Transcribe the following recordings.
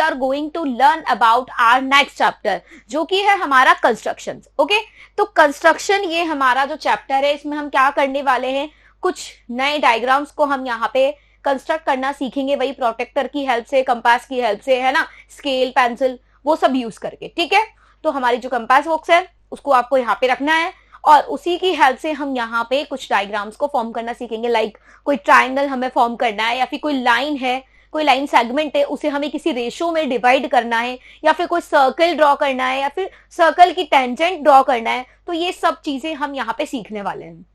Are going to learn about our next chapter, जो कि है हमारा कंस्ट्रक्शन। ओके, तो कंस्ट्रक्शन ये हमारा जो चैप्टर है, इसमें हम क्या करने वाले हैं, कुछ नए डायग्राम्स को हम यहाँ पे कंस्ट्रक्ट करना सीखेंगे, वही प्रोटेक्टर की हेल्प से, कंपास की हेल्प से, है ना, स्केल, पेंसिल, वो सब यूज करके। ठीक है, तो हमारी जो कंपास बॉक्स है उसको आपको यहाँ पे रखना है और उसी की हेल्प से हम यहाँ पे कुछ डायग्राम्स को फॉर्म करना सीखेंगे। लाइक कोई ट्राइंगल हमें फॉर्म करना है, या फिर कोई लाइन है, कोई लाइन सेगमेंट है, उसे हमें किसी रेशो में डिवाइड करना है, या फिर कोई सर्कल ड्रॉ करना है, या फिर सर्कल की टेंजेंट ड्रॉ करना है। तो ये सब चीजें हम यहाँ पे सीखने वाले हैं,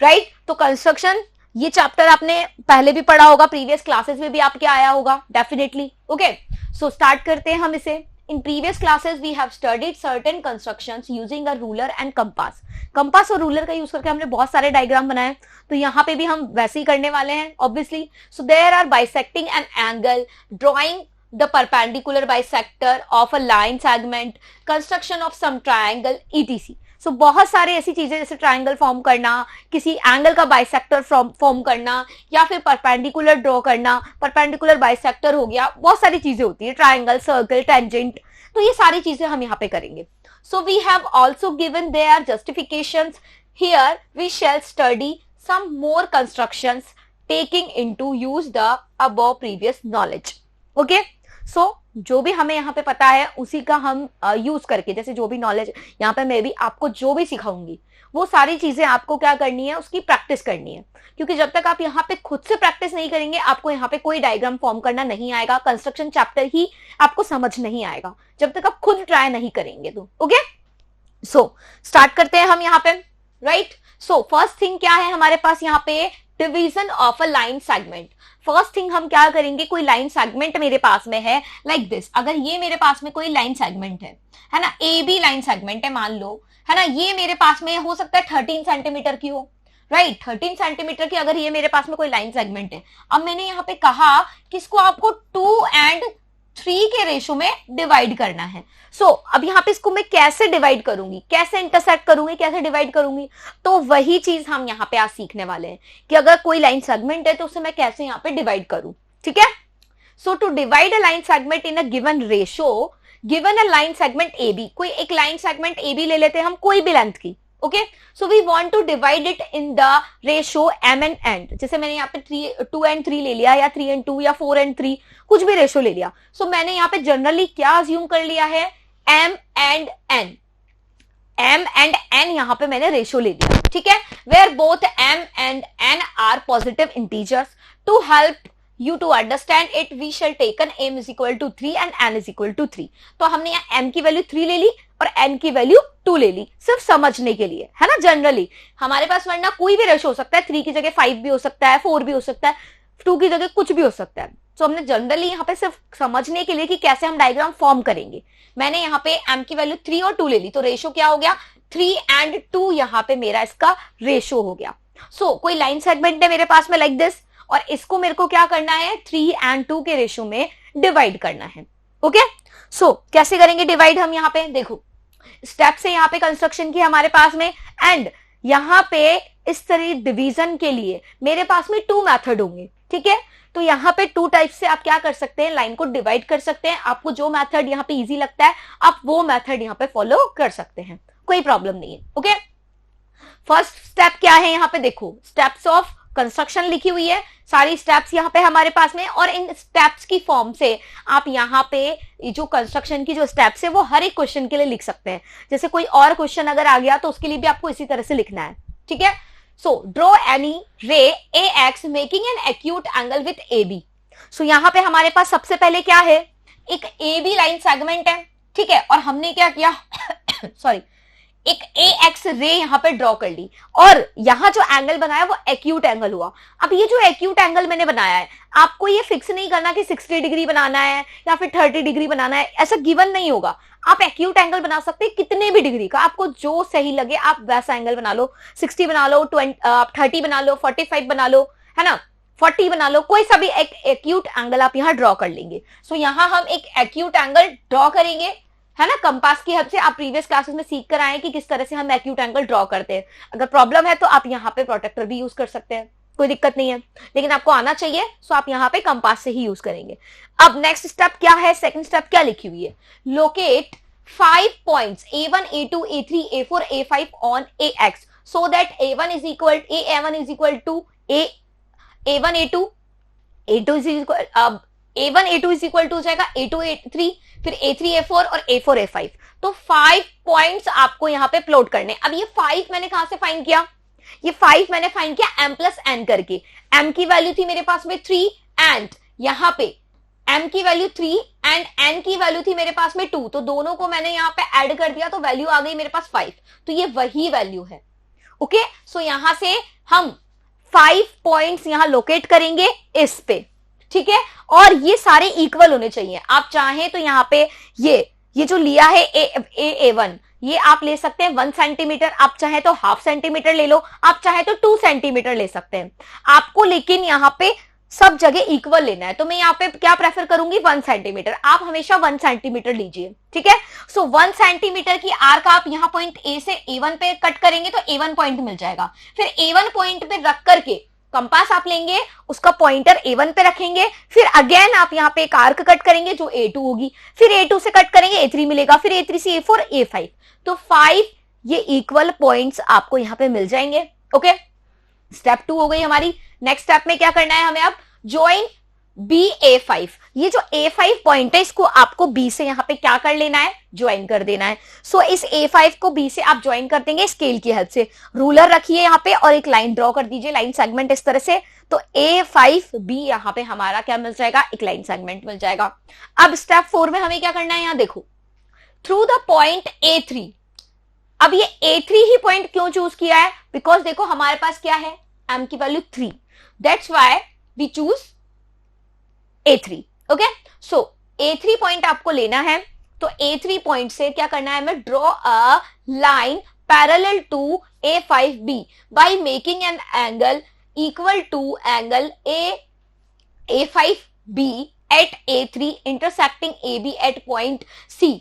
राइट। तो कंस्ट्रक्शन ये चैप्टर आपने पहले भी पढ़ा होगा, प्रीवियस क्लासेस में भी आपके आया होगा डेफिनेटली। ओके, सो स्टार्ट करते हैं हम इसे। In previous classes we have studied certain constructions using a ruler and compass. Compass और रूलर का यूज करके हमने बहुत सारे डायग्राम बनाए, तो यहाँ पे भी हम वैसे ही करने वाले हैं obviously. So there are bisecting an angle, drawing the perpendicular bisector of a line segment, construction of some triangle etc. So बहुत सारे ऐसी चीजें जैसे ट्राइंगल फॉर्म करना, किसी एंगल का बाइसेक्टर फॉर्म करना, या फिर परपेंडिकुलर ड्रॉ करना, परपेंडिकुलर बाइसेक्टर हो गया, बहुत सारी चीजें होती है, ट्राइंगल, सर्कल, टेंजेंट, तो ये सारी चीजें हम यहाँ पे करेंगे। So we have also given their justifications, here we shall study some more constructions taking into use the above previous knowledge. Okay, so जो भी हमें यहाँ पे पता है उसी का हम यूज करके, जैसे जो भी नॉलेज यहाँ पे मैं भी आपको जो भी सिखाऊंगी, वो सारी चीजें आपको क्या करनी है, उसकी प्रैक्टिस करनी है। क्योंकि जब तक आप यहाँ पे खुद से प्रैक्टिस नहीं करेंगे, आपको यहाँ पे कोई डायग्राम फॉर्म करना नहीं आएगा, कंस्ट्रक्शन चैप्टर ही आपको समझ नहीं आएगा जब तक आप खुद ट्राई नहीं करेंगे तो। ओके, सो स्टार्ट करते हैं हम यहाँ पे, राइट। सो फर्स्ट थिंग क्या है हमारे पास यहाँ पे, division of a line segment. First thing हम क्या करेंगे, कोई लाइन सेगमेंट मेरे पास में है लाइक दिस। अगर ये मेरे पास में कोई लाइन सेगमेंट है ना, ए बी लाइन सेगमेंट है मान लो, है ना, ये मेरे पास में हो सकता है 13 सेंटीमीटर की हो, राइट, 13 सेंटीमीटर की अगर ये मेरे पास में कोई लाइन सेगमेंट है। अब मैंने यहाँ पे कहा कि इसको आपको 2 and 3 के रेशो में डिवाइड करना है। सो अब यहाँ पे इसको मैं कैसे डिवाइड करूंगी, कैसे इंटरसेक्ट करूंगी, कैसे डिवाइड करूंगी, तो वही चीज हम यहाँ पे आज सीखने वाले हैं कि अगर कोई लाइन सेगमेंट है तो उसे मैं कैसे यहाँ पे डिवाइड करूं। ठीक है, so to divide a line segment in a given ratio, given a line segment A B, कोई एक लाइन सेगमेंट ए बी ले लेते हैं हम, कोई भी लेंथ की। Okay, so we want to divide it in the ratio m and n। जैसे मैंने यहाँ पे 2 and 3 ले लिया, या 3 and 2, या 4 and 3, कुछ भी रेशो ले लिया। सो मैंने यहाँ पे जनरली क्या अज्यूम कर लिया है, m and n, m and n यहाँ पे मैंने रेशो ले लिया। ठीक है, where both m and n are positive integers. To help you to understand it we shall take an m is equal to 3 and n is equal to 3। तो हमने यहाँ m की वैल्यू 3 ले ली और n की वैल्यू 2 ले ली, सिर्फ समझने के लिए, है ना। जनरली हमारे पास वरना कोई भी रेशो हो सकता है, 3 की जगह 5 भी हो सकता है, 4 भी हो सकता है, 2 की जगह कुछ भी हो सकता है। तो हमने जनरली यहाँ पे सिर्फ समझने के लिए कि कैसे हम डायग्राम फॉर्म करेंगे, मैंने यहाँ पे m की वैल्यू 3 और 2 ले ली, तो रेशो क्या हो गया, 3 and 2 यहाँ पे मेरा इसका रेशो हो गया। सो कोई लाइन सेगमेंट है मेरे पास में लाइक दिस, और इसको मेरे को क्या करना है, 3 and 2 के रेशो में डिवाइड करना है। ओके, सो कैसे करेंगे डिवाइड हम, यहाँ पे देखो स्टेप से यहाँ पे कंस्ट्रक्शन की हमारे पास में, एंड यहाँ पे इस तरह डिवीजन के लिए मेरे पास में 2 मेथड होंगे। ठीक है, तो यहाँ पे 2 टाइप से आप क्या कर सकते हैं, लाइन को डिवाइड कर सकते हैं। आपको जो मेथड यहाँ पे इजी लगता है आप वो मेथड यहाँ पे फॉलो कर सकते हैं, कोई प्रॉब्लम नहीं है। ओके, फर्स्ट स्टेप क्या है, यहाँ पे देखो स्टेप्स ऑफ कंस्ट्रक्शन लिखी हुई है, सारी स्टेप्स यहाँ पे हमारे पास में, और इन स्टेप्स की फॉर्म से आप यहाँ पे जो कंस्ट्रक्शन की जो स्टेप्स है वो हर एक क्वेश्चन के लिए लिख सकते हैं। जैसे कोई और क्वेश्चन अगर आ गया तो उसके लिए भी आपको इसी तरह से लिखना है। ठीक है, सो draw any ray A X making an acute angle with A B. So यहाँ पे हमारे पास सबसे पहले क्या है, एक ए बी लाइन सेगमेंट है। ठीक है, और हमने क्या किया सॉरी, एक ए एक्स रे यहाँ पे ड्रॉ कर ली, और यहाँ जो एंगल बनाया वो एक्यूट एंगल हुआ। अब ये जो एक्यूट एंगल मैंने बनाया है, आपको ये फिक्स नहीं करना कि 60 डिग्री बनाना है या फिर 30 डिग्री बनाना है, ऐसा गिवन नहीं होगा। आप एक्यूट एंगल बना सकते हैं कितने भी डिग्री का, आपको जो सही लगे आप वैसा एंगल बना लो, 60 बना लो, 30 बना लो, 45 बना लो, है ना, 40 बना लो, कोई सा भी एक एक्यूट एंगल आप यहाँ ड्रॉ कर लेंगे। सो यहाँ हम एक एक्यूट एंगल ड्रॉ करेंगे, है ना, कंपास की हेल्प से। आप प्रीवियस क्लासेस में सीख कर आए कि किस तरह से हम एक्यूट एंगल ड्रॉ करते हैं। अगर प्रॉब्लम है तो आप यहाँ पे प्रोटेक्टर भी यूज कर सकते हैं। कोई दिक्कत नहीं है, लेकिन आपको आना चाहिए, सो आप यहाँ पे कंपास से ही यूज करेंगे। अब नेक्स्ट स्टेप क्या है, सेकंड स्टेप क्या लिखी हुई है, locate 5 points A1 A2 A3 A4 A5 on AX so that A1 is equal to A1 A2 A2 is equal, अब A1 A2 is equal to हो जाएगा A2 A3, फिर A3 A4 और A4 A5। तो 5 points आपको यहाँ पे plot करने। अब ये 5 मैंने कहां से फाइंड किया, ये 5 मैंने फाइंड किया m प्लस n करके। m की वैल्यू थी मेरे पास में 3 एंड यहाँ पे m की वैल्यू 3 एंड n की वैल्यू थी मेरे पास में 2, तो दोनों को मैंने यहाँ पे ऐड कर दिया तो वैल्यू आ गई मेरे पास 5। तो ये वही वैल्यू है। ओके, सो यहां से हम 5 पॉइंट्स यहां लोकेट करेंगे इस पे, ठीक है, और ये सारे इक्वल होने चाहिए। आप चाहें तो यहाँ पे ये जो लिया है A1 ये आप ले सकते हैं 1 सेंटीमीटर, आप चाहे तो हाफ सेंटीमीटर ले लो, आप चाहे तो 2 सेंटीमीटर ले सकते हैं आपको, लेकिन यहाँ पे सब जगह इक्वल लेना है। तो मैं यहाँ पे क्या प्रेफर करूंगी, 1 सेंटीमीटर। आप हमेशा 1 सेंटीमीटर लीजिए, ठीक है। सो 1 सेंटीमीटर की आर्क आप यहाँ पॉइंट ए से A1 पे कट करेंगे तो A1 पॉइंट मिल जाएगा। फिर A1 पॉइंट पे रख करके कंपास आप लेंगे, उसका पॉइंटर A1 पे रखेंगे, फिर अगेन आप यहाँ पे एक आर्क कट करेंगे जो A2 होगी, फिर A2 से कट करेंगे A3 मिलेगा, फिर A3 से A4 A5। तो 5 ये इक्वल पॉइंट्स आपको यहाँ पे मिल जाएंगे। ओके, स्टेप 2 हो गई हमारी। नेक्स्ट स्टेप में क्या करना है हमें, अब ज्वाइन BA5। ये जो A5 पॉइंट है इसको आपको B से यहाँ पे क्या कर लेना है, ज्वाइन कर देना है। सो इस A5 को B से आप ज्वाइन कर देंगे स्केल की हेल्प से। रूलर रखिए यहाँ पे और एक लाइन ड्रॉ कर दीजिए, लाइन सेगमेंट इस तरह से। तो A5B यहाँ पे हमारा क्या मिल जाएगा, एक लाइन सेगमेंट मिल जाएगा। अब स्टेप 4 में हमें क्या करना है, यहाँ देखो, थ्रू द पॉइंट A3। अब ये A3 ही पॉइंट क्यों चूज किया है, बिकॉज देखो हमारे पास क्या है, m की value 3, that's why we choose A3। Okay, so A3 point आपको लेना है। तो A3 पॉइंट से क्या करना है, हमें draw a line parallel to A5B by making an angle equal to angle A5B at A3 intersecting AB at point C।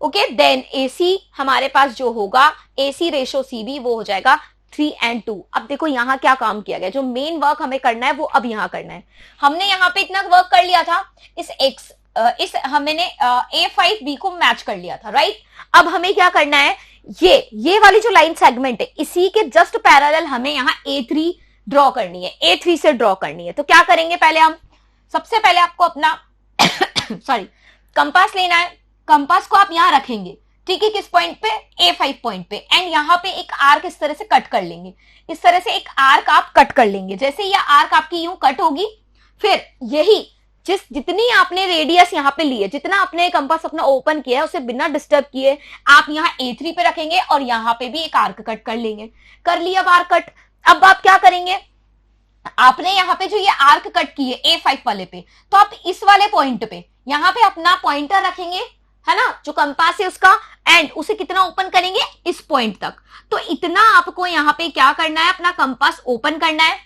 Okay, then AC हमारे पास जो होगा, AC रेशो CB वो हो जाएगा 3 and 2। अब देखो यहां क्या काम किया गया, जो मेन वर्क हमें करना है वो अब यहां करना है। हमने यहां पे इतना वर्क कर लिया था, इस हमने A5B को मैच कर लिया था, राइट। अब हमें क्या करना है, ये वाली जो लाइन सेगमेंट है इसी के जस्ट पैरेलल हमें यहाँ A3 ड्रॉ करनी है, A3 से ड्रॉ करनी है। तो क्या करेंगे, पहले हम सबसे पहले आपको अपना सॉरी कंपास लेना है। कंपास को आप यहां रखेंगे, ठीक है, किस पॉइंट पे, A5 पॉइंट पे, एंड यहां पे एक आर्क इस तरह से कट कर लेंगे। इस तरह से एक आर्क आप कट कर लेंगे। जैसे ये आर्क आपकी यूं कट होगी, फिर यही जितनी आपने रेडियस यहाँ पे ली है, जितना आपने कंपास अपना ओपन किया है उसे बिना डिस्टर्ब किए आप यहाँ A3 पे रखेंगे और यहाँ पे भी एक आर्क कट कर लेंगे। कर लिया आर्क कट। अब आप क्या करेंगे, आपने यहाँ पे जो ये आर्क कट की है A5 वाले पे, तो आप इस वाले पॉइंट पे यहाँ पे अपना पॉइंटर रखेंगे, है ना, जो कंपास है उसका, एंड उसे कितना ओपन करेंगे, इस पॉइंट तक। तो इतना आपको यहाँ पे क्या करना है, अपना कंपास ओपन करना है,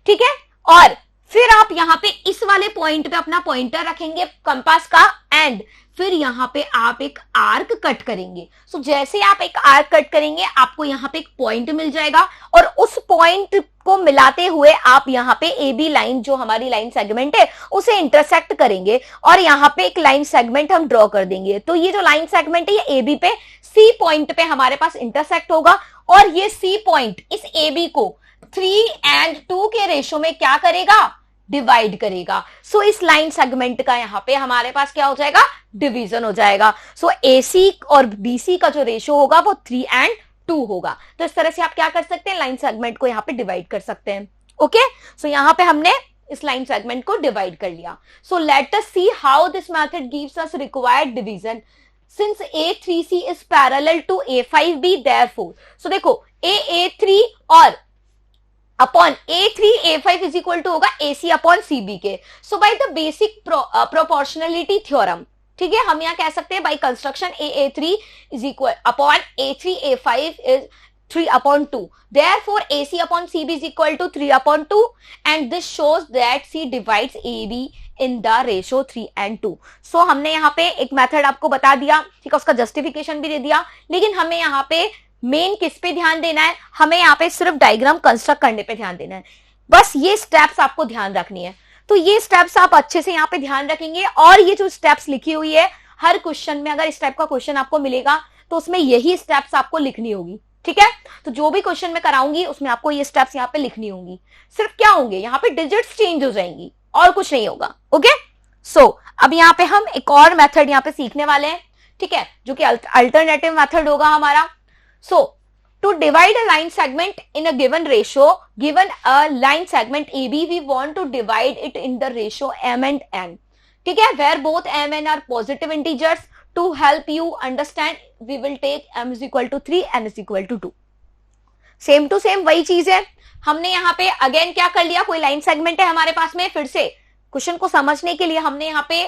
ठीक है। और फिर आप यहाँ पे इस वाले पॉइंट पे अपना पॉइंटर रखेंगे कंपास का, एंड फिर यहाँ पे आप एक आर्क कट करेंगे। सो जैसे आप एक आर्क कट करेंगे आपको यहाँ पे एक पॉइंट मिल जाएगा, और उस पॉइंट को मिलाते हुए आप यहाँ पे AB लाइन, जो हमारी लाइन सेगमेंट है, उसे इंटरसेक्ट करेंगे और यहाँ पे एक लाइन सेगमेंट हम ड्रॉ कर देंगे। तो ये जो लाइन सेगमेंट है ये AB पे C पॉइंट पे हमारे पास इंटरसेक्ट होगा, और ये C पॉइंट इस AB को 3 and 2 के रेशो में क्या करेगा, डिवाइड करेगा। सो इस लाइन सेगमेंट का यहाँ पे हमारे पास क्या हो जाएगा, डिवीजन हो जाएगा। सो AC और BC का जो रेशो होगा वो 3 and 2 होगा। तो इस तरह से आप क्या कर सकते हैं, लाइन सेगमेंट को यहाँ पे डिवाइड कर सकते हैं। ओके, सो यहाँ पे हमने इस लाइन सेगमेंट को डिवाइड कर लिया। So let us see how this method gives us required division since A3C is parallel to A5B therefore. So देखो A3 और upon A3 A5 is equal to होगा AC अपॉन CB के। So by the basic proportionality theorem, ठीक है, हम यहाँ कह सकते हैं by construction A3 is equal upon A3 A5 is 3 upon 2. Therefore, AC upon CB is equal to 3 upon 2, and this shows that C divides AB in the ratio 3 and 2. So हमने यहाँ पे एक मेथड आपको बता दिया, ठीक है, उसका जस्टिफिकेशन भी दे दिया, लेकिन हमें यहाँ पे मेन किस पे ध्यान देना है, हमें यहाँ पे सिर्फ डायग्राम कंस्ट्रक्ट करने पे ध्यान देना है। बस ये स्टेप्स आपको ध्यान रखनी है। तो ये स्टेप्स आप अच्छे से यहाँ पे ध्यान रखेंगे, और ये जो स्टेप्स लिखी हुई है हर क्वेश्चन में, अगर इस टाइप का क्वेश्चन आपको मिलेगा तो उसमें यही स्टेप्स आपको लिखनी होगी, ठीक है। तो जो भी क्वेश्चन मैं कराऊंगी उसमें आपको ये स्टेप्स यहाँ पे लिखनी होंगी। सिर्फ क्या होंगे, यहाँ पे डिजिट्स चेंज हो जाएंगी और कुछ नहीं होगा, ओके। सो अब यहाँ पे हम एक और मेथड यहाँ पे सीखने वाले हैं, ठीक है, जो कि अल्टरनेटिव मेथड होगा हमारा। सो to divide a line segment in a given ratio, given a line segment AB, we want to divide it in the ratio m and n, ठीक है, where both m and n are positive integers. To help you understand, we will take m is equal to 3, n is equal to 2. Same to same वही चीज है। हमने यहाँ पे again क्या कर लिया, कोई लाइन सेगमेंट है हमारे पास में, फिर से क्वेश्चन को समझने के लिए हमने यहाँ पे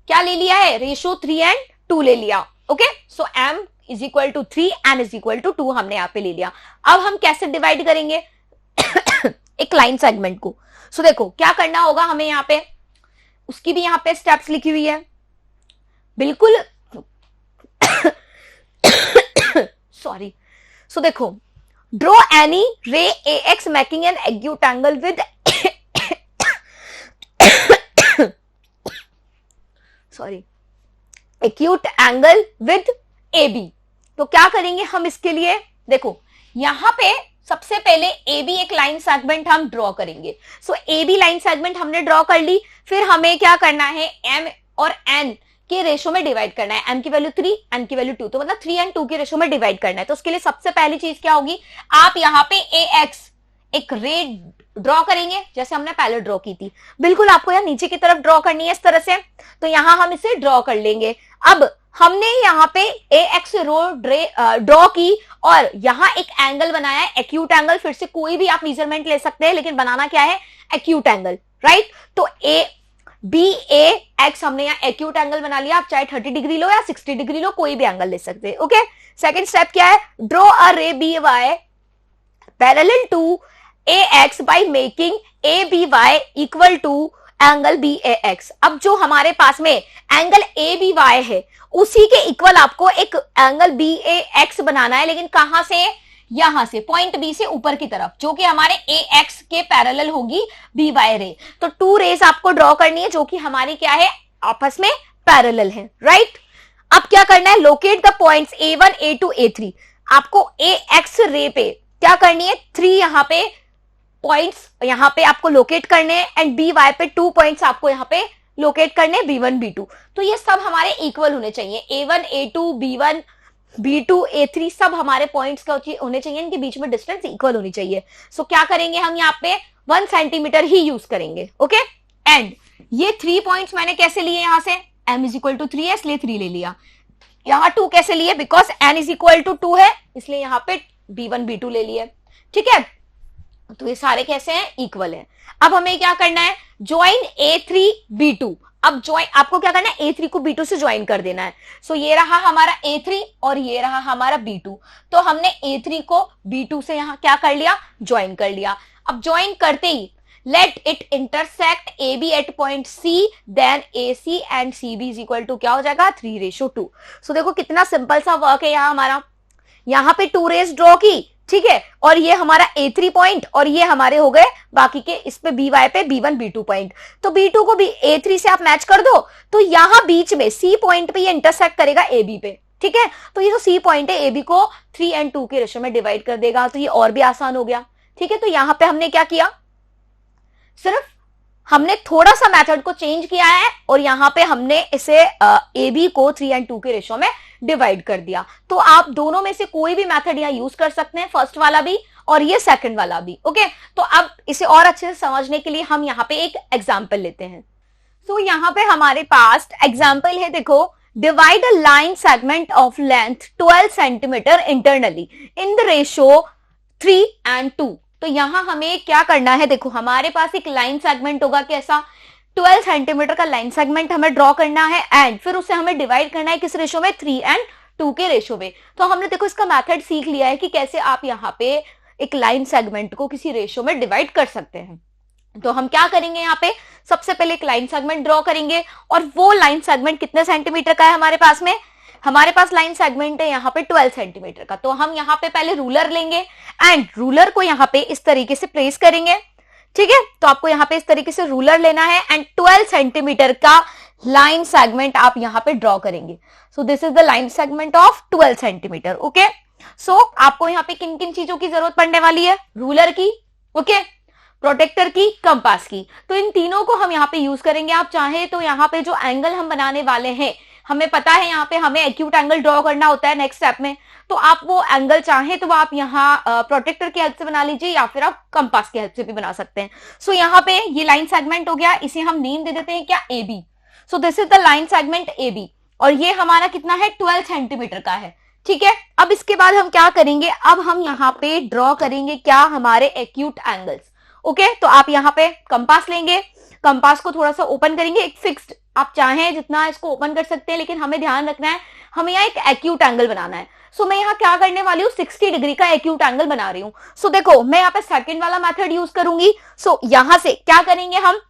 क्या ले लिया है, रेशियो 3 and 2 ले लिया, okay. So m is equal to 3, n is equal to 2 हमने यहाँ पे ले लिया। अब हम कैसे डिवाइड करेंगे एक लाइन सेगमेंट को। सो देखो क्या करना होगा हमें यहाँ पे, उसकी भी यहाँ पे स्टेप्स लिखी हुई है बिल्कुल। सॉरी। सो देखो, ड्रॉ एनी रे AX making an acute angle with sorry acute angle with AB। तो क्या करेंगे हम इसके लिए, देखो यहां पे सबसे पहले AB एक लाइन सेगमेंट हम ड्रॉ करेंगे। सो AB लाइन सेगमेंट हमने ड्रॉ कर ली, फिर हमें क्या करना है, M और N के रेशो में डिवाइड करना है। M की वैल्यू 3, N की वैल्यू 2, तो मतलब 3 and 2 के रेशो में डिवाइड करना है। तो उसके लिए सबसे पहली चीज क्या होगी, आप यहाँ पे AX एक रे ड्रॉ करेंगे जैसे हमने पहले ड्रॉ की थी, बिल्कुल आपको यहाँ नीचे की तरफ ड्रॉ करनी है इस तरह से। तो यहां हम इसे ड्रॉ कर लेंगे। अब हमने यहाँ पे AX रो ड्रॉ की और यहां एक एंगल बनाया है, एक्यूट एंगल। फिर से कोई भी आप मेजरमेंट ले सकते हैं, लेकिन बनाना क्या है, एक्यूट एंगल, राइट। तो BAX हमने यहाँ एक्यूट एंगल बना लिया। आप चाहे 30 डिग्री लो या 60 डिग्री लो, कोई भी एंगल ले सकते हैं, ओके। सेकेंड स्टेप क्या है, draw a ray BY parallel to AX by making ABY equal to angle BAX। अब जो हमारे पास में एंगल ABY है उसी के इक्वल आपको एक एंगल BAX बनाना है, लेकिन कहां से, यहां से पॉइंट B से ऊपर की तरफ, जो कि हमारे AX के पैरेलल होगी BY रे। तो 2 रेस आपको ड्रॉ करनी है जो कि हमारी क्या है, आपस में पैरेलल है, राइट। अब क्या करना है, locate the points A1, A2, A3। आपको AX रे पे क्या करनी है, 3 यहां पे पॉइंट्स यहां पे आपको लोकेट करने हैं, एंड BY पे 2 पॉइंट्स आपको यहां पे लोकेट करने, B1, B2। तो ये सब हमारे इक्वल होने चाहिए, A1, A2, B1, B2, A3 सब हमारे पॉइंट्स का होने चाहिए, इनके बीच में डिस्टेंस इक्वल होनी चाहिए। सो क्या करेंगे हम यहाँ पे 1 सेंटीमीटर ही यूज करेंगे, ओके। एंड ये 3 पॉइंट्स मैंने कैसे लिए, यहां से m इज इक्वल टू 3 है इसलिए 3 ले लिया। यहां 2 कैसे लिए, because n is equal to 2 है इसलिए यहां पे B1, B2 ले लिए, ठीक है। तो ये सारे कैसे हैं, इक्वल है। अब हमें क्या करना है, ज्वाइन A3 B2। अब ज्वाइन आपको क्या करना है, A3 को B2 से ज्वाइन कर देना है। सो ये रहा हमारा A3 और ये रहा हमारा B2। तो हमने A3 को B2 से यहां क्या कर लिया, ज्वाइन कर लिया। अब ज्वाइन करते ही let it intersect AB at point C, then AC and CB is equal to क्या हो जाएगा, 3:2। सो देखो कितना सिंपल सा वर्क है यहाँ हमारा। यहां पे 2 रेस ड्रॉ की, ठीक है, और ये हमारा A3 पॉइंट और ये हमारे हो गए बाकी के इस पे BY पे B1, B2 पॉइंट। तो B2 को भी A3 से आप मैच कर दो, तो यहां बीच में C पॉइंट पे ये इंटरसेक्ट करेगा AB पे, ठीक है। तो ये जो C पॉइंट है AB को 3 and 2 के रेशियो में डिवाइड कर देगा, तो ये और भी आसान हो गया, ठीक है। तो यहां पे हमने क्या किया, सिर्फ हमने थोड़ा सा मेथड को चेंज किया है और यहां पे हमने इसे AB को 3 and 2 के रेशियो में डिवाइड कर दिया। तो आप दोनों में से कोई भी मेथड यहां यूज कर सकते हैं, फर्स्ट वाला भी और ये सेकंड वाला भी, ओके। तो अब इसे और अच्छे से समझने के लिए हम यहां पे एक एग्जांपल लेते हैं। तो यहां पे हमारे पास एग्जांपल है, देखो, divide a line segment of length 12 centimetre internally in the ratio 3 and 2। तो यहां हमें क्या करना है, देखो हमारे पास एक लाइन सेगमेंट होगा, कैसा, 12 सेंटीमीटर का लाइन सेगमेंट हमें ड्रॉ करना है, एंड फिर उसे हमें डिवाइड करना है किस रेशो में, 3 and 2 के रेशो में। तो हमने देखो इसका मेथड सीख लिया है कि कैसे आप यहाँ पे एक लाइन सेगमेंट को किसी रेशो में डिवाइड कर सकते हैं। तो हम क्या करेंगे, यहाँ पे सबसे पहले एक लाइन सेगमेंट ड्रॉ करेंगे, और वो लाइन सेगमेंट कितने सेंटीमीटर का है हमारे पास में, हमारे पास लाइन सेगमेंट है यहाँ पे 12 सेंटीमीटर का। तो हम यहाँ पे पहले रूलर लेंगे एंड रूलर को यहाँ पे इस तरीके से प्लेस करेंगे, ठीक है, तो आपको यहाँ पे इस तरीके से रूलर लेना है एंड 12 सेंटीमीटर का लाइन सेगमेंट आप यहाँ पे ड्रॉ करेंगे. So this is the line segment of 12 centimetre. Okay, so आपको यहाँ पे किन किन चीजों की जरूरत पड़ने वाली है? रूलर की, ओके, प्रोटेक्टर की, कंपास की. तो इन तीनों को हम यहाँ पे यूज करेंगे. आप चाहे तो यहाँ पे जो एंगल हम बनाने वाले हैं, हमें पता है यहाँ पे हमें एक्यूट एंगल ड्रॉ करना होता है नेक्स्ट स्टेप में, तो आप वो एंगल चाहे तो आप यहाँ प्रोटेक्टर की हेल्प से बना लीजिए या फिर आप कंपास की हेल्प से भी बना सकते हैं. सो यहाँ पे ये लाइन सेगमेंट हो गया, इसे हम नेम दे देते हैं क्या? A B. So this is the line segment A B और ये हमारा कितना है? 12 सेंटीमीटर का है. ठीक है, अब इसके बाद हम क्या करेंगे? अब हम यहाँ पे ड्रॉ करेंगे क्या? हमारे एक्यूट एंगल्स. ओके, तो आप यहाँ पे कंपास लेंगे, कंपास को थोड़ा सा ओपन करेंगे, एक फिक्स्ड, आप चाहें जितना इसको ओपन कर सकते हैं, लेकिन हमें ध्यान रखना है हमें यहाँ एक एक्यूट एंगल बनाना है. सो मैं यहाँ क्या करने वाली हूँ? 60 डिग्री का एक्यूट एंगल बना रही हूँ. सो देखो मैं यहाँ पे सेकंड वाला मेथड यूज करूंगी. सो यहां से क्या करेंगे? हम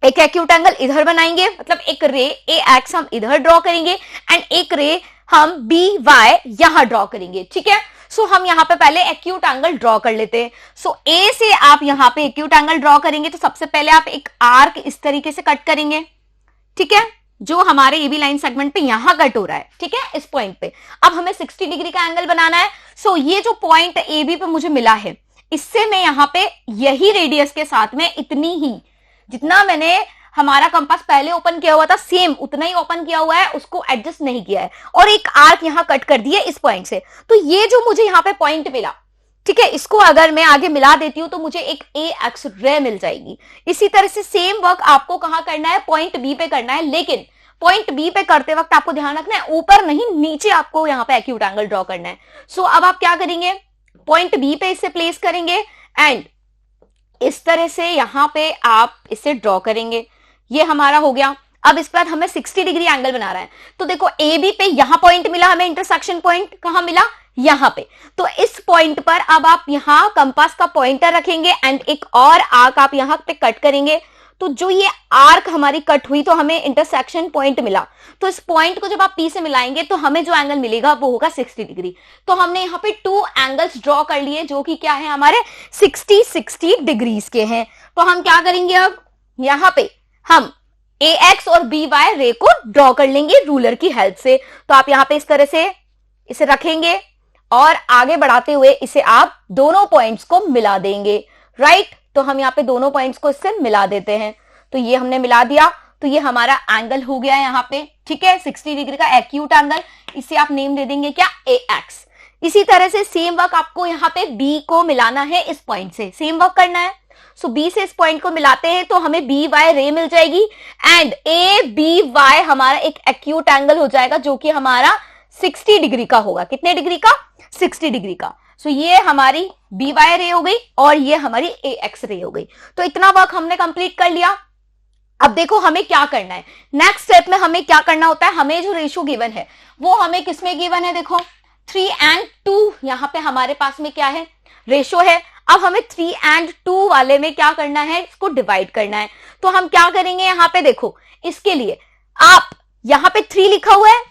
एक एक्यूट एंगल इधर बनाएंगे, मतलब एक रे ए एक्स हम इधर ड्रॉ करेंगे एंड एक रे हम बी वाई यहां ड्रॉ करेंगे. ठीक है, सो हम यहाँ पे पहले एक्यूट एंगल ड्रॉ कर लेते हैं. सो ए से आप यहाँ पे एक्यूट एंगल ड्रॉ करेंगे तो सबसे पहले आप एक आर्क इस तरीके से कट करेंगे. ठीक है, जो हमारे ए बी लाइन सेगमेंट पे यहां कट हो रहा है. ठीक है, इस पॉइंट पे अब हमें 60 डिग्री का एंगल बनाना है. सो ये जो पॉइंट ए बी पे मुझे मिला है, इससे मैं यहाँ पे यही रेडियस के साथ में इतनी ही, जितना मैंने हमारा कंपास पहले ओपन किया हुआ था सेम उतना ही ओपन किया हुआ है, उसको एडजस्ट नहीं किया है और एक आर्क यहां कट कर दिया इस पॉइंट से. तो ये जो मुझे यहाँ पे पॉइंट मिला, ठीक है, इसको अगर मैं आगे मिला देती हूं तो मुझे एक ए एक्स रे मिल जाएगी. इसी तरह से सेम वर्क आपको कहां करना है? पॉइंट बी पे करना है, लेकिन पॉइंट बी पे करते वक्त आपको ध्यान रखना है ऊपर नहीं नीचे आपको यहाँ पे एक्यूट एंगल ड्रॉ करना है. सो अब आप क्या करेंगे? पॉइंट बी पे इसे प्लेस करेंगे एंड इस तरह से यहां पे आप इसे ड्रॉ करेंगे. ये हमारा हो गया. अब इस पर हमें 60 डिग्री एंगल बना रहा है. तो देखो ए बी पे यहां पॉइंट मिला हमें, इंटरसेक्शन पॉइंट कहां मिला? यहां पे. तो इस पॉइंट पर अब आप यहां कंपास का पॉइंटर रखेंगे एंड एक और आर्क आप यहां पे कट करेंगे. तो जो ये आर्क हमारी कट हुई तो हमें इंटरसेक्शन पॉइंट मिला. तो इस पॉइंट को जब आप पी से मिलाएंगे तो हमें जो एंगल मिलेगा वो होगा 60 डिग्री. तो हमने यहाँ पे 2 एंगल्स ड्रॉ कर लिए जो कि क्या है? हमारे 60 डिग्रीज के हैं. तो हम क्या करेंगे? अब यहाँ पे हम ए एक्स और बी वाई रे को ड्रॉ कर लेंगे रूलर की हेल्प से. तो आप यहाँ पे इस तरह से इसे रखेंगे और आगे बढ़ाते हुए इसे आप दोनों पॉइंट्स को मिला देंगे. राइट, तो हम यहाँ पे दोनों पॉइंट्स को इससे मिला देते हैं. तो ये हमने मिला दिया, तो ये हमारा एंगल हो गया यहाँ पे. ठीक है, 60 डिग्री का एक्यूट एंगल, इसे आप नेम दे देंगे क्या? ए एक्स. इसी तरह से सेम वर्क आपको यहाँ पे बी को मिलाना है, इस पॉइंट से सेम वर्क करना है. सो बी से इस पॉइंट को मिलाते हैं तो हमें बी वाई रे मिल जाएगी एंड ए बी वाई हमारा एक एक्यूट एंगल हो जाएगा जो कि हमारा 60 डिग्री का होगा. कितने डिग्री का? 60 डिग्री का. सो ये हमारी बी वाई रे हो गई और ये हमारी ए एक्स रे हो गई. तो इतना वर्क हमने कंप्लीट कर लिया. अब देखो हमें क्या करना है. नेक्स्ट स्टेप में हमें क्या करना होता है? हमें जो रेशियो गिवन है वो हमें किसमें गिवन है? देखो 3 and 2 यहां पे हमारे पास में क्या है? रेशियो है. अब हमें 3 and 2 वाले में क्या करना है? इसको डिवाइड करना है. तो हम क्या करेंगे? यहाँ पे देखो, इसके लिए आप यहाँ पे 3 लिखा हुआ है,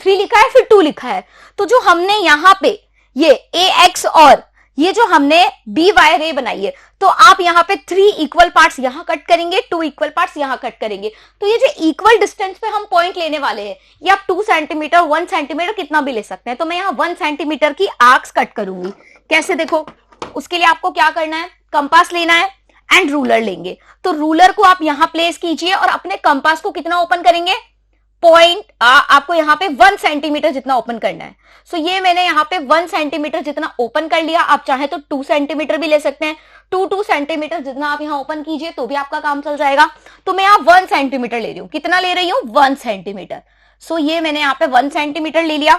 3 लिखा है, फिर 2 लिखा है. तो जो हमने यहाँ पे ये ए एक्स और ये जो हमने बी वाई रे बनाई है, तो आप यहाँ पे 3 इक्वल पार्ट्स यहां कट करेंगे, 2 इक्वल पार्ट्स यहां कट करेंगे. तो ये जो इक्वल डिस्टेंस पे हम पॉइंट लेने वाले हैं, ये आप 2 सेंटीमीटर 1 सेंटीमीटर कितना भी ले सकते हैं. तो मैं यहाँ 1 सेंटीमीटर की आर्क्स कट करूंगी. कैसे? देखो, उसके लिए आपको क्या करना है? कंपास लेना है एंड रूलर लेंगे. तो रूलर को आप यहां प्लेस कीजिए और अपने कंपास को कितना ओपन करेंगे? पॉइंट आपको यहाँ पे 1 सेंटीमीटर जितना ओपन करना है. सो ये मैंने यहाँ पे 1 सेंटीमीटर जितना ओपन कर लिया. आप चाहे तो 2 सेंटीमीटर भी ले सकते हैं. 2 सेंटीमीटर जितना आप यहाँ ओपन कीजिए तो भी आपका काम चल जाएगा. तो मैं यहाँ 1 सेंटीमीटर ले रही हूँ. कितना ले रही हूँ? 1 सेंटीमीटर. सो ये मैंने यहाँ पे 1 सेंटीमीटर ले लिया.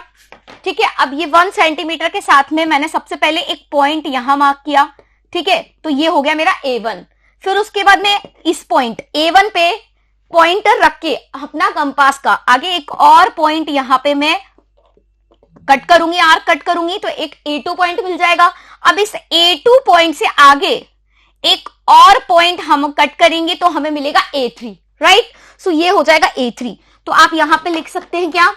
ठीक है, अब ये 1 सेंटीमीटर के साथ में मैंने सबसे पहले एक पॉइंट यहां मार्क किया. ठीक है, तो ये हो गया मेरा A1. फिर उसके बाद में इस पॉइंट A1 पे पॉइंटर रख के अपना कंपास का आगे एक और पॉइंट यहां पे मैं कट करूंगी, आर्क कट करूंगी, तो एक A2 पॉइंट मिल जाएगा. अब इस A2 पॉइंट से आगे एक और पॉइंट हम कट करेंगे तो हमें मिलेगा A3. राइट, सो ये हो जाएगा A3. तो आप यहां पे लिख सकते हैं क्या?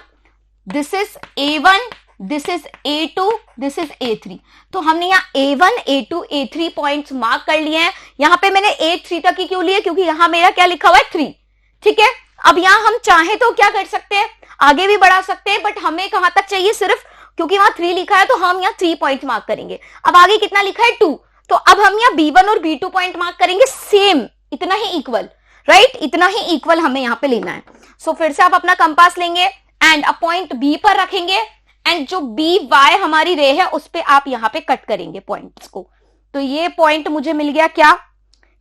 This is A1, this is A2, this is A3। तो हमने यहाँ A1, A2, A3 points mark कर लिए हैं। यहाँ पे मैंने A3 तक ही क्यों लिए, क्योंकि यहाँ मेरा क्या लिखा हुआ है 3, ठीक है। अब यहाँ हम चाहे तो क्या कर सकते हैं, आगे भी बढ़ा सकते हैं, बट हमें कहां तक चाहिए, सिर्फ क्योंकि वहां 3 लिखा है तो हम यहाँ 3 पॉइंट मार्क करेंगे। अब आगे कितना लिखा है 2, तो अब हम यहाँ B1 और B2 पॉइंट मार्क करेंगे, सेम इतना ही इक्वल, राइट, इतना ही इक्वल हमें यहाँ पे लेना है। सो फिर से आप अपना कंपास लेंगे एंड अ पॉइंट B पर रखेंगे एंड जो BY हमारी रे है उस पे आप यहाँ पे कट करेंगे पॉइंट्स को। तो ये पॉइंट मुझे मिल गया, क्या,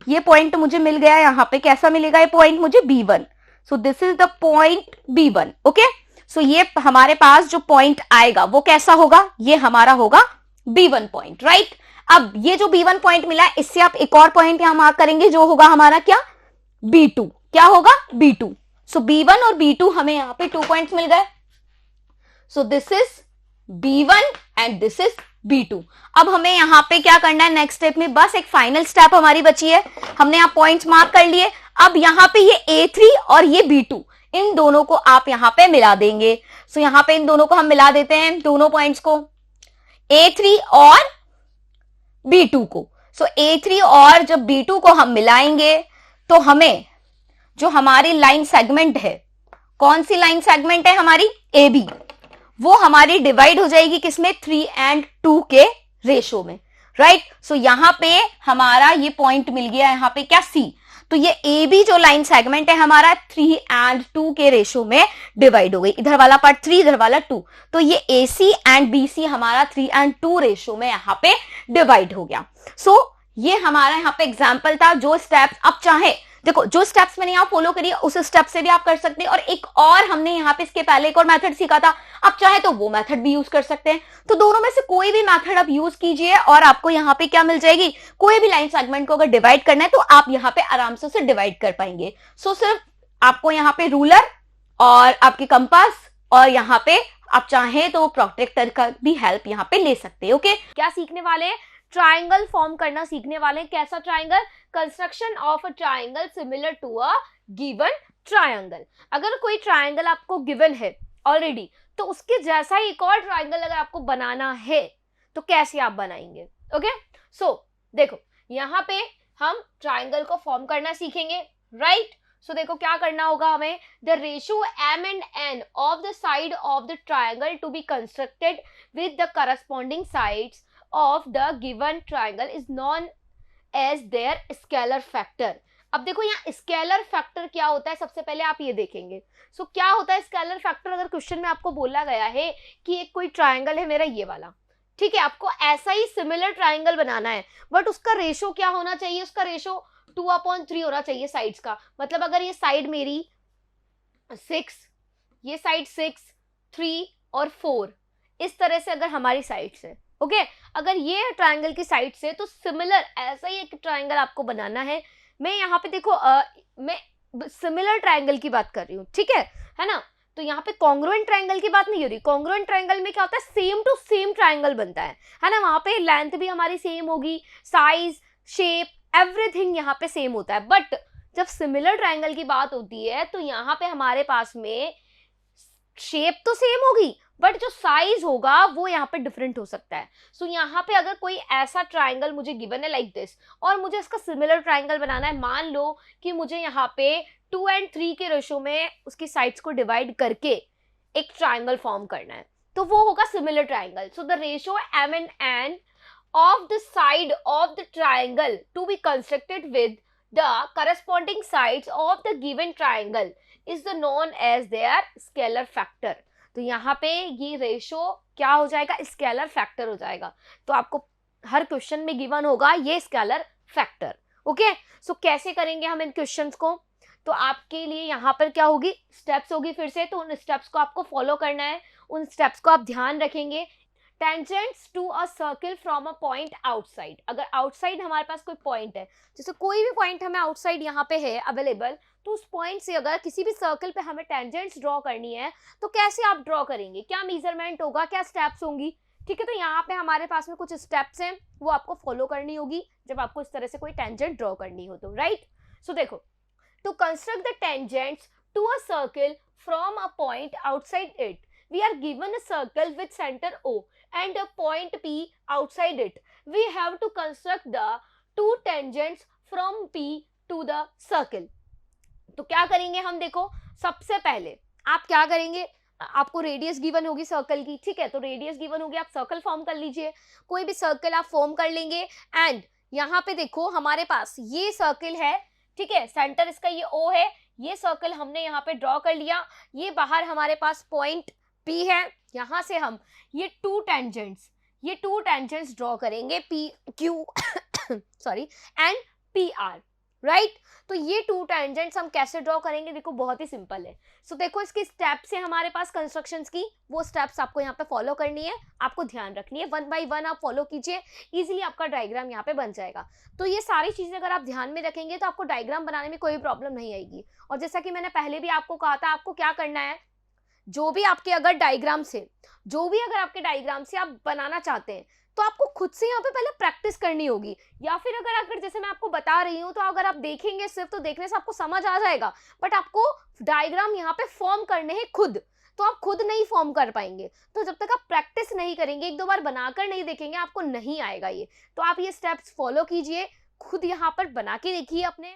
ये पॉइंट मुझे मिल गया यहाँ पे, कैसा मिलेगा ये पॉइंट मुझे, B1। So this is the point B1, okay. So ये हमारे पास जो पॉइंट आएगा वो कैसा होगा, ये हमारा होगा B1 पॉइंट, राइट। अब ये जो B1 पॉइंट मिला है, इससे आप एक और पॉइंट यहां मार्क करेंगे जो होगा हमारा क्या, B2, क्या होगा B2। सो B1 और B2 हमें यहां पे 2 पॉइंट्स मिल गए। सो this is B1 and this is B2। अब हमें यहां पे क्या करना है नेक्स्ट स्टेप में, बस एक फाइनल स्टेप हमारी बची है। हमने यहां पॉइंट्स मार्क कर लिए। अब यहां पे ये A3 और ये B2, इन दोनों को आप यहां पे मिला देंगे। सो यहां पे इन दोनों को हम मिला देते हैं, दोनों पॉइंट्स को, A3 और B2 को। सो A3 और जब B2 को हम मिलाएंगे तो हमें जो हमारी लाइन सेगमेंट है, कौन सी लाइन सेगमेंट है हमारी, AB, वो हमारी डिवाइड हो जाएगी किसमें, 3 and 2 के रेशो में, राइट। सो यहां पे हमारा ये पॉइंट मिल गया, यहां पे क्या, C। तो ये AB जो लाइन सेगमेंट है हमारा 3 and 2 के रेशो में डिवाइड हो गई, इधर वाला पार्ट 3, इधर वाला 2। तो ये AC एंड BC हमारा 3 and 2 रेशो में यहां पे डिवाइड हो गया। सो ये हमारा यहाँ पे एग्जाम्पल था। जो स्टेप्स आप चाहे, देखो जो स्टेप्स मैंने यहाँ फॉलो करी उस स्टेप से भी आप कर सकते हैं, और एक और हमने यहाँ पे इसके पहले एक और मेथड सीखा था, आप चाहे तो वो मेथड भी यूज कर सकते हैं। तो दोनों में से कोई भी मेथड आप यूज कीजिए और आपको यहाँ पे क्या मिल जाएगी, कोई भी लाइन सेगमेंट को अगर डिवाइड करना है तो आप यहाँ पे आराम से उसे डिवाइड कर पाएंगे। सो सिर्फ आपको यहाँ पे रूलर और आपके कंपास और यहाँ पे आप चाहे तो प्रोट्रैक्टर का भी हेल्प यहाँ पे ले सकते हैं, ओके। क्या सीखने वाले हैं, ट्राइंगल फॉर्म करना सीखने वाले हैं। कैसा triangle, construction of a triangle similar to a given triangle. अगर कोई ट्राइंगल आपको गिवन है ऑलरेडी, तो उसके जैसा ही एक और ट्राइंगल अगर आपको बनाना है तो कैसे आप बनाएंगे, ओके। सो देखो यहाँ पे हम ट्राइंगल को फॉर्म करना सीखेंगे, राइट। सो देखो क्या करना होगा हमें, the ratio m and n of the side of the triangle to be constructed with the corresponding sides of the given triangle is known as their scalar factor। अब देखो यहाँ स्केलर फैक्टर क्या होता है, सबसे पहले आप ये देखेंगे। सो क्या होता है स्केलर फैक्टर, अगर क्वेश्चन में आपको बोला गया है कि एक कोई ट्राइंगल है मेरा ये वाला, ठीक है, आपको ऐसा ही सिमिलर ट्राइंगल बनाना है, बट उसका रेशो क्या होना चाहिए, उसका रेशो 2/3 होना चाहिए साइड्स का। मतलब अगर ये साइड मेरी 6, ये साइड 6, 3 और 4, इस तरह से अगर हमारी साइड्स है, ओके। अगर ये ट्राइंगल की साइड से, तो सिमिलर ऐसा ही एक ट्राइंगल आपको बनाना है। मैं यहाँ पे देखो मैं सिमिलर ट्राइंगल की बात कर रही हूँ, ठीक है ना। तो यहाँ पे कॉन्ग्रुएंट ट्राइंगल की बात नहीं हो रही। कॉन्ग्रुएंट ट्राइंगल में क्या होता है, सेम टू सेम ट्राइंगल बनता है ना। वहां पे लेंथ भी हमारी सेम होगी, साइज, शेप, एवरीथिंग यहाँ पे सेम होता है। बट जब सिमिलर ट्राइंगल की बात होती है तो यहाँ पे हमारे पास में शेप तो सेम होगी, बट जो साइज होगा वो यहाँ पे डिफरेंट हो सकता है। सो यहाँ पे अगर कोई ऐसा ट्राइंगल मुझे गिवन है लाइक दिस, और मुझे इसका सिमिलर ट्राइंगल बनाना है, मान लो कि मुझे यहाँ पे 2 and 3 के रेशो में उसकी साइड्स को डिवाइड करके एक ट्राइंगल फॉर्म करना है, तो वो होगा similar triangle. So the ratio m and n of the side of the triangle to be constructed with the corresponding sides of the given triangle is the known as their scalar factor। तो यहाँ पे ये ratio क्या हो जाएगा, scalar factor हो जाएगा। तो आपको हर क्वेश्चन में गिवन होगा ये स्केलर फैक्टर, ओके। सो कैसे करेंगे हम इन क्वेश्चंस को, तो आपके लिए यहाँ पर क्या होगी, स्टेप्स होगी फिर से। तो उन स्टेप्स को आपको फॉलो करना है, उन स्टेप्स को आप ध्यान रखेंगे। Tangents to a circle from a point outside. अगर आउटसाइड हमारे पास कोई पॉइंट है, जैसे कोई भी पॉइंट हमें आउटसाइड यहाँ पे है अवेलेबल, तो उस पॉइंट से अगर किसी भी सर्कल पे हमें टेंजेंट्स ड्रॉ करनी है तो कैसे आप ड्रॉ करेंगे, क्या मेजरमेंट होगा, क्या स्टेप्स होंगी, ठीक है। तो यहाँ पे हमारे पास में कुछ स्टेप्स हैं, वो आपको फॉलो करनी होगी जब आपको इस तरह से कोई टेंजेंट ड्रॉ करनी हो तो, राइट। सो देखो, to construct the tangents to a circle from a point outside it, we are given a circle with center O and a point P outside it. We have to construct the two tangents from P to the circle. तो क्या करेंगे हम, देखो सबसे पहले आप क्या करेंगे, आपको रेडियस गिवन होगी सर्कल की, ठीक है, तो रेडियस गिवन होगी, आप सर्कल फॉर्म कर लीजिए, कोई भी सर्कल आप फॉर्म कर लेंगे। एंड यहाँ पे देखो हमारे पास ये सर्कल है, ठीक है, सेंटर इसका ये O है, ये सर्कल हमने यहाँ पे ड्रॉ कर लिया, ये बाहर हमारे पास पॉइंट P है, यहाँ से हम ये टू टेंजेंट्स ड्रॉ करेंगे, P Q sorry and P R, right. तो ये टू टेंजेंट्स हम कैसे ड्रॉ करेंगे, देखो बहुत ही सिंपल है। सो देखो इसकी स्टेप्स है हमारे पास कंस्ट्रक्शंस की, वो स्टेप्स आपको यहाँ पे फॉलो करनी है, आपको ध्यान रखनी है, 1 बाय 1 आप फॉलो कीजिए, इजीली आपका डायग्राम यहाँ पे बन जाएगा। तो ये सारी चीजें अगर आप ध्यान में रखेंगे तो आपको डायग्राम बनाने में कोई प्रॉब्लम नहीं आएगी। और जैसा कि मैंने पहले भी आपको कहा था, आपको क्या करना है, जो भी आपके डायग्राम से आप बनाना चाहते हैं तो आपको खुद से यहाँ पे पहले प्रैक्टिस करनी होगी, या फिर अगर जैसे मैं आपको बता रही हूँ तो अगर आप देखेंगे सिर्फ तो देखने से आपको समझ आ जाएगा, बट आपको डायग्राम यहाँ पे फॉर्म करने हैं खुद, तो आप खुद नहीं फॉर्म कर पाएंगे। तो जब तक आप प्रैक्टिस नहीं करेंगे, 1-2 बार बनाकर नहीं देखेंगे, आपको नहीं आएगा ये। तो आप ये स्टेप्स फॉलो कीजिए, खुद यहाँ पर बना के देखिए अपने